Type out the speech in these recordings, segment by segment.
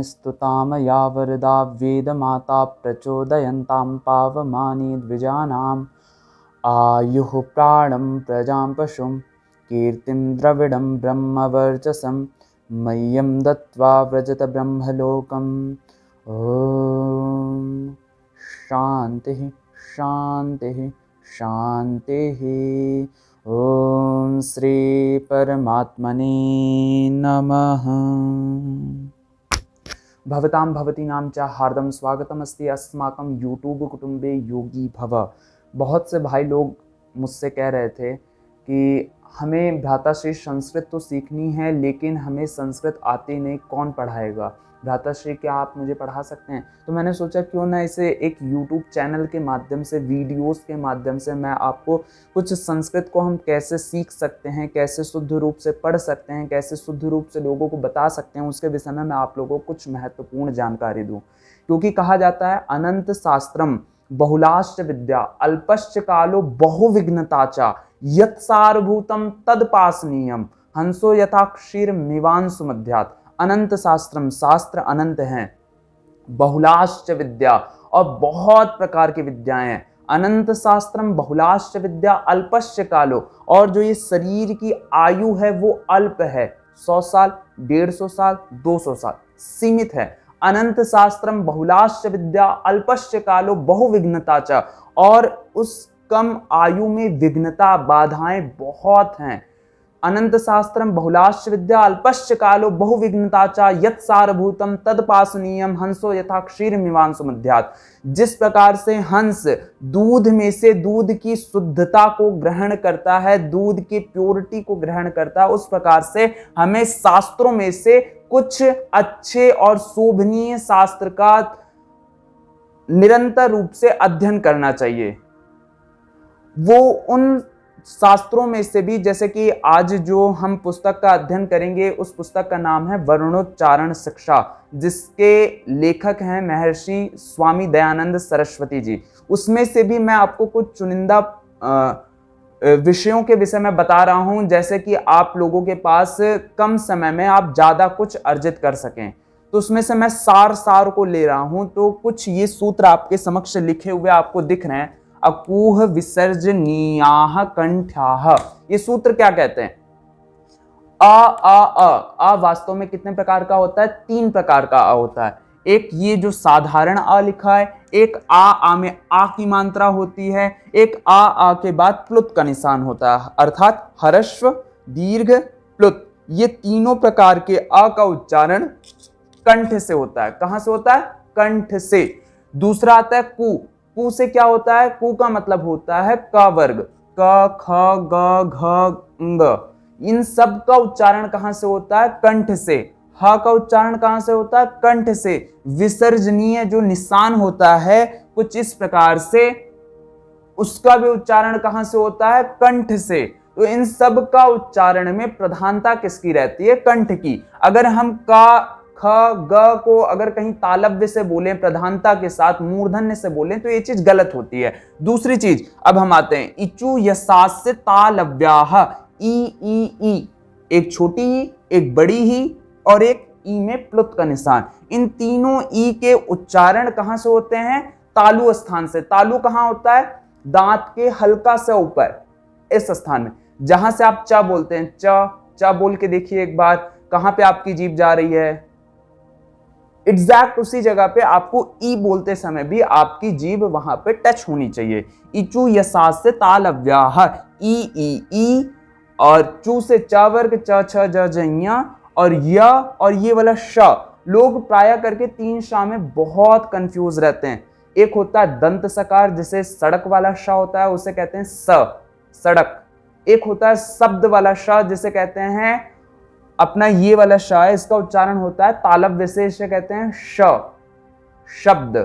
स्तुतां या वरदा वेदमाता प्रचोदयन्तां पावमानि द्विजानाम् आयुः प्राणं प्रजां पशुं कीर्तिं द्रविडं ब्रह्मवर्चसं मह्यं दत्त्वा व्रजत ब्रह्मलोकम्। ॐ शान्तिः शान्तिः शान्तिः। ॐ श्री परमात्मने नमः। भवतां भवतीनां च हार्दं स्वागतमस्ति अस्माकं यूट्यूब कुटुंबे योगी भव। बहुत से भाई लोग मुझसे कह रहे थे कि हमें भ्राताश्री संस्कृत तो सीखनी है, लेकिन हमें संस्कृत आती नहीं, कौन पढ़ाएगा? भ्राताश्री क्या आप मुझे पढ़ा सकते हैं? तो मैंने सोचा क्यों ना इसे एक यूट्यूब चैनल के माध्यम से, वीडियोस के माध्यम से मैं आपको कुछ संस्कृत को हम कैसे सीख सकते हैं, कैसे शुद्ध रूप से पढ़ सकते हैं, कैसे शुद्ध रूप से लोगों को बता सकते हैं, उसके विषय में मैं आप लोगों को कुछ महत्वपूर्ण जानकारी दूं। क्योंकि कहा जाता है अनंत शास्त्रम बहुलाश्च विद्या अल्पश्च कालो बहुविघ्नता च यत् सारभूतम तदपासनीयम हंसो यथा क्षीर मिवांसु मध्यात्। अनंत शास्त्रम, शास्त्र अनंत हैं, बहुलाश्च विद्या और बहुत प्रकार की विद्याएं हैं। अनंत शास्त्रम बहुलाश्च विद्या अल्पश्च कालो, और जो ये शरीर की आयु है वो अल्प है, 100 साल, 150 साल, 200 साल, सीमित है। अनंत शास्त्रम बहुलाश्च विद्या अल्पश्च कालो बहुविघ्नता च, और उस कम आयु में विघ्नता, बाधाएं बहुत हैं। अनंत शास्त्रम बहुलाश्च विद्या अल्पश्च कालो बहुविघ्नता च यत् सारभूतम तदपासनीयम हंसो यथा क्षीर मीमांसु मध्यात्। जिस प्रकार से हंस दूध में से दूध की शुद्धता को ग्रहण करता है, दूध की प्योरिटी को ग्रहण करता है, उस प्रकार से हमें शास्त्रों में से कुछ अच्छे और शोभनीय शास्त्र का निरंतर रूप से अध्ययन करना चाहिए। वो उन शास्त्रों में से भी, जैसे कि आज जो हम पुस्तक का अध्ययन करेंगे, उस पुस्तक का नाम है वर्णोच्चारण शिक्षा, जिसके लेखक हैं महर्षि स्वामी दयानंद सरस्वती जी। उसमें से भी मैं आपको कुछ चुनिंदा विषयों के विषय में बता रहा हूं, जैसे कि आप लोगों के पास कम समय में आप ज्यादा कुछ अर्जित कर सकें। तो उसमें से मैं सार को ले रहा हूं। तो कुछ ये सूत्र आपके समक्ष लिखे हुए आपको दिख रहे हैं। अकूह विसर्जनीयाः कंठ्याः, ये सूत्र क्या कहते हैं? अ वास्तव में कितने प्रकार का होता है? 3 प्रकार का अ होता है। एक ये जो साधारण अ लिखा है, एक आ में आ की मात्रा होती है, एक आ के बाद प्लुत का निशान होता है, अर्थात हर्स्व दीर्घ प्लुत। ये तीनों प्रकार के अ का उच्चारण कंठ से होता है। कहां से होता है? कंठ से। दूसरा आता है कु। कु से क्या होता है? कु का मतलब होता है क वर्ग, क ख ग घ ङ। इन सब का उच्चारण कहां से होता है? कंठ से। ह का उच्चारण कहां से होता है? कंठ से। विसर्जनीय जो निशान होता है कुछ इस प्रकार से, उसका भी उच्चारण कहां से होता है? कंठ से। तो इन सब का उच्चारण में प्रधानता किसकी रहती है? कंठ की। अगर हम का ख ग को अगर कहीं तालव्य से बोलें, प्रधानता के साथ मूर्धन्य से बोलें, तो ये चीज गलत होती है। दूसरी चीज, अब हम आते हैं इचु यसास्य तालव्याः, ई, एक छोटी ई, एक बड़ी ही, और एक ई में प्लुत का निशान। इन तीनों ई के उच्चारण कहां से होते हैं? तालु स्थान से। तालु कहां होता है? दांत के हल्का से ऊपर, इस स्थान में, जहां से आप च बोलते हैं। च बोल के देखिए एक बार, कहां पे आपकी जीभ जा रही है? एग्जैक्ट उसी जगह पे आपको ई बोलते समय भी आपकी जीभ वहां पे टच होनी चाहिए। इचु यसास्य तालव्याः, ई, और चू से च वर्ग, च छ ज ज, और य और ये वाला श। लोग प्राय करके 3 श में बहुत कंफ्यूज रहते हैं। एक होता है दंत सकार, जिसे सड़क वाला श होता है, उसे कहते हैं सड़क। एक होता है शब्द वाला श, जिसे कहते हैं अपना ये वाला श है, इसका उच्चारण होता है तालव्य से, इसे कहते हैं शब्द।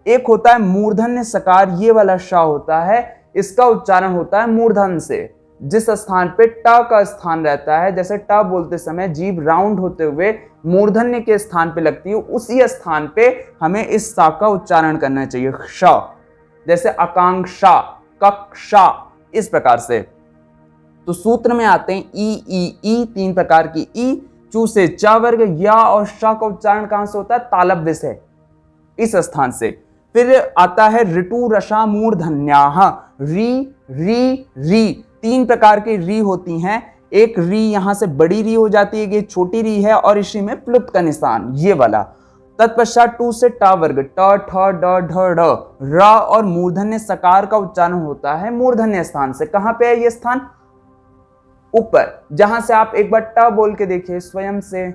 एक होता है मूर्धन्य सकार, ये वाला श होता है, इसका उच्चारण होता है मूर्धन से। जिस स्थान पे ट का स्थान रहता है, जैसे ट बोलते समय जीभ राउंड होते हुए मूर्धन्य के स्थान पे लगती है, उसी स्थान पे हमें इस सा का उच्चारण करना चाहिए, श। जैसे आकांक्षा, कक्षा, इस प्रकार से। तो सूत्र में आते हैं ई, 3 प्रकार की ई, चू से च वर्ग, या और श का उच्चारण कहां से होता है? तालव्य से, इस स्थान से। फिर आता है ऋतु रसा मूर्धन्याः, री री री, 3 प्रकार की री होती हैं। एक री यहां से बड़ी री हो जाती है, ये छोटी री है, और इसी में प्लुत का निशान, ये वाला। तत्पश्चात टू से ट वर्ग, ट ठ ड ढ ढ, र और मूर्धन्य सकार का उच्चारण होता है मूर्धन्य स्थान से। कहां पे है ये स्थान? ऊपर, जहां से आप एक बार ट बोल के देखिए स्वयं से,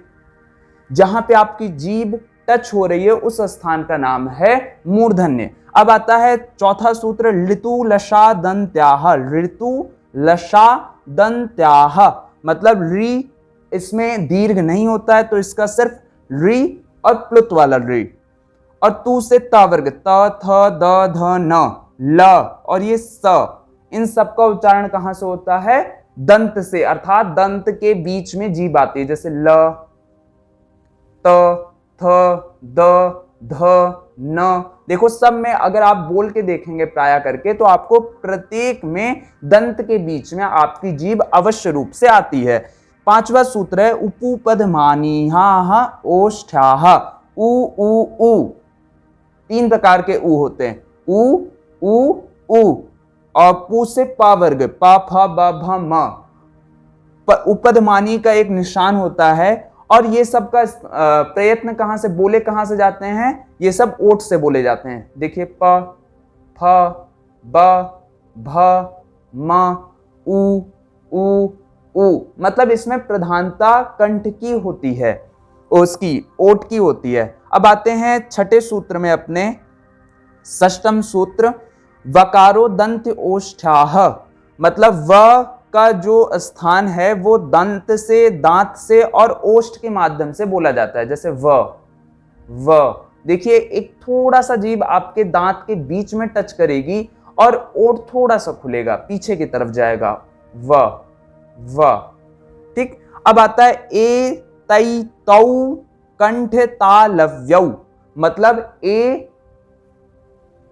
जहां पे आपकी जीभ टच हो रही है उस स्थान का नाम है मूर्धन्य। अब आता है चौथा सूत्र, ऋतु लशा दंत्याः, ऋतु लशा दंत्याः, मतलब री, इसमें दीर्घ नहीं होता है तो इसका सिर्फ री और प्लुत वाला री। और तू से त वर्ग, त थ द ध न, ल और ये स, इन सब का उच्चारण कहां से होता है? दंत से, अर्थात दंत के बीच में जीभ आती है, जैसे ल, त, थ, द, ध, न। देखो सब में अगर आप बोल के देखेंगे प्राय करके तो आपको प्रत्येक में दंत के बीच में आपकी जीभ अवश्य रूप से आती है। 5वां सूत्र है उपुपदमानीहा ओष्ठ्याः, उ उ उ, 3 प्रकार के उ होते हैं, उ उ उ, और पू से पा वर्ग, प फ ब भ म, उपदमानी का एक निशान होता है। और ये सब का प्रयत्न कहां से, बोले कहां से जाते हैं? ये सब ओठ से बोले जाते हैं। देखिए प फ ब भ म उ उ उ, मतलब इसमें प्रधानता कंठ की होती है, उसकी ओठ की होती है। अब आते हैं छठे सूत्र में अपने, षष्ठम सूत्र, वकारो दंत ओष्ठ्याः, मतलब व का जो स्थान है वो दंत से, दांत से और ओष्ठ के माध्यम से बोला जाता है। जैसे व, देखिए एक थोड़ा सा जीभ आपके दांत के बीच में टच करेगी और ओठ थोड़ा सा खुलेगा, पीछे की तरफ जाएगा, व, ठीक। अब आता है ए तई तौ कंठ तालव्यौ, मतलब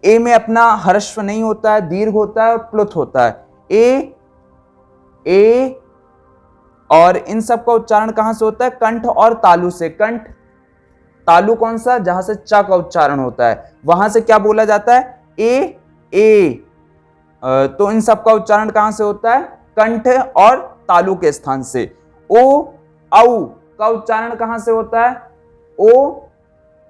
ए में अपना ह्रस्व नहीं होता है, दीर्घ होता है और प्लुत होता है। ए और इन सब का उच्चारण कहां से होता है? कंठ और तालु से। कंठ, तालु कौन सा? जहां से च का उच्चारण होता है, वहां से क्या बोला जाता है? ए। तो इन सब का उच्चारण कहां से होता है? कंठ और तालु के स्थान से। ओ औ का उच्चारण कहां से होता है? ओ,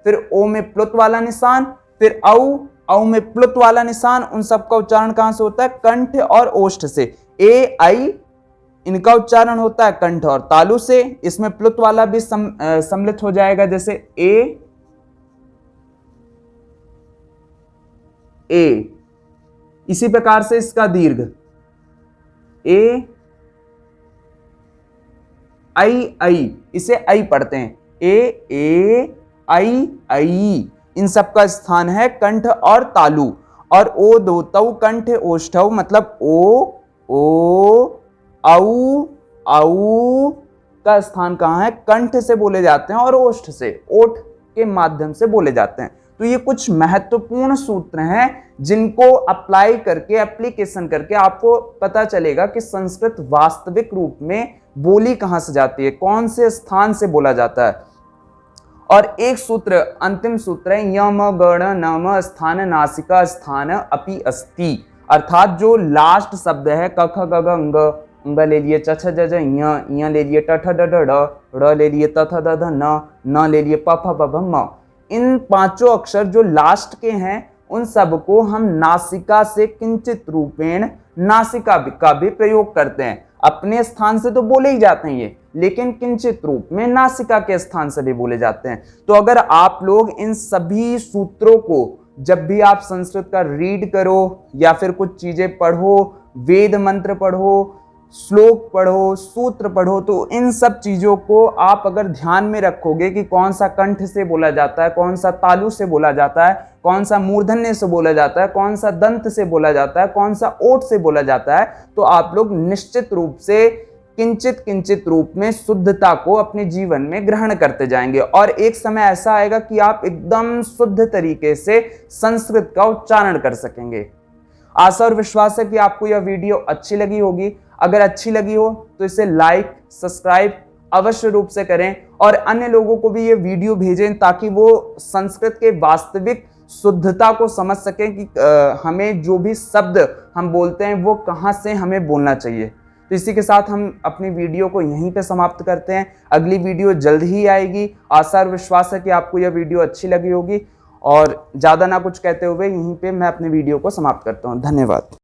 फिर ओ में प्लुत वाला निशान, फिर औ में प्लुत वाला निशान, उन सब का उच्चारण कहां से होता है? कंठ और ओष्ठ से। ए आई, इनका उच्चारण होता है कंठ और तालु से, इसमें प्लुत वाला भी सम्मिलित हो जाएगा, जैसे ए। इसी प्रकार से इसका दीर्घ ए आई, इसे आई पढ़ते हैं, ए आई, इन सब का स्थान है कंठ और तालु। और ओ दो तौ कंठ ओष्ठौ, मतलब ओ औ का स्थान कहां है? कंठ से बोले जाते हैं और ओष्ठ से, ओठ के माध्यम से बोले जाते हैं। तो ये कुछ महत्वपूर्ण सूत्र हैं जिनको अप्लाई करके, एप्लीकेशन करके आपको पता चलेगा कि संस्कृत वास्तविक रूप में बोली कहां से जाती है, कौन से स्थान से बोला जाता है। और एक सूत्र, अंतिम सूत्र है यम गण नम स्थान नासिका स्थान अपि अस्ति, अर्थात जो लास्ट शब्द है क ख ग घ अंग ले लिए, च छ ज य ले लिए, ट ठ ड ढ ड़ ले लिए, त थ द ध न ले लिए, प फ ब भ म, इन 5 अक्षर जो लास्ट के हैं उन सबको हम नासिका से किंचित रूपेण नासिका का भी प्रयोग करते हैं। अपने स्थान से तो बोले ही जाते हैं ये, लेकिन किंचित रूप में नासिका के स्थान से भी बोले जाते हैं। तो अगर आप लोग इन सभी सूत्रों को जब भी आप संस्कृत का रीड करो या फिर कुछ चीजें पढ़ो, वेद मंत्र पढ़ो, श्लोक पढ़ो, सूत्र पढ़ो, तो इन सब चीजों को आप अगर ध्यान में रखोगे कि कौन सा कंठ से बोला जाता है, कौन सा तालु से बोला जाता है, कौन सा मूर्धन्य से बोला जाता है, कौन सा दंत से बोला जाता है, कौन सा ओठ से बोला जाता है, तो आप लोग निश्चित रूप से किंचित रूप में शुद्धता को अपने जीवन में ग्रहण करते जाएंगे। और एक समय ऐसा आएगा कि आप एकदम शुद्ध तरीके से संस्कृत का उच्चारण कर सकेंगे। आशा और विश्वास है कि आपको यह वीडियो अच्छी लगी होगी। अगर अच्छी लगी हो तो इसे लाइक, सब्सक्राइब अवश्य रूप से करें और अन्य लोगों को भी ये वीडियो भेजें ताकि वो संस्कृत के वास्तविक शुद्धता को समझ सकें कि हमें जो भी शब्द हम बोलते हैं वो कहाँ से हमें बोलना चाहिए। तो इसी के साथ हम अपनी वीडियो को यहीं पे समाप्त करते हैं। अगली वीडियो जल्द ही आएगी। आशा और विश्वास है कि आपको यह वीडियो अच्छी लगी होगी और ज़्यादा ना कुछ कहते हुए यहीं पे मैं अपनी वीडियो को समाप्त करता हूँ। धन्यवाद।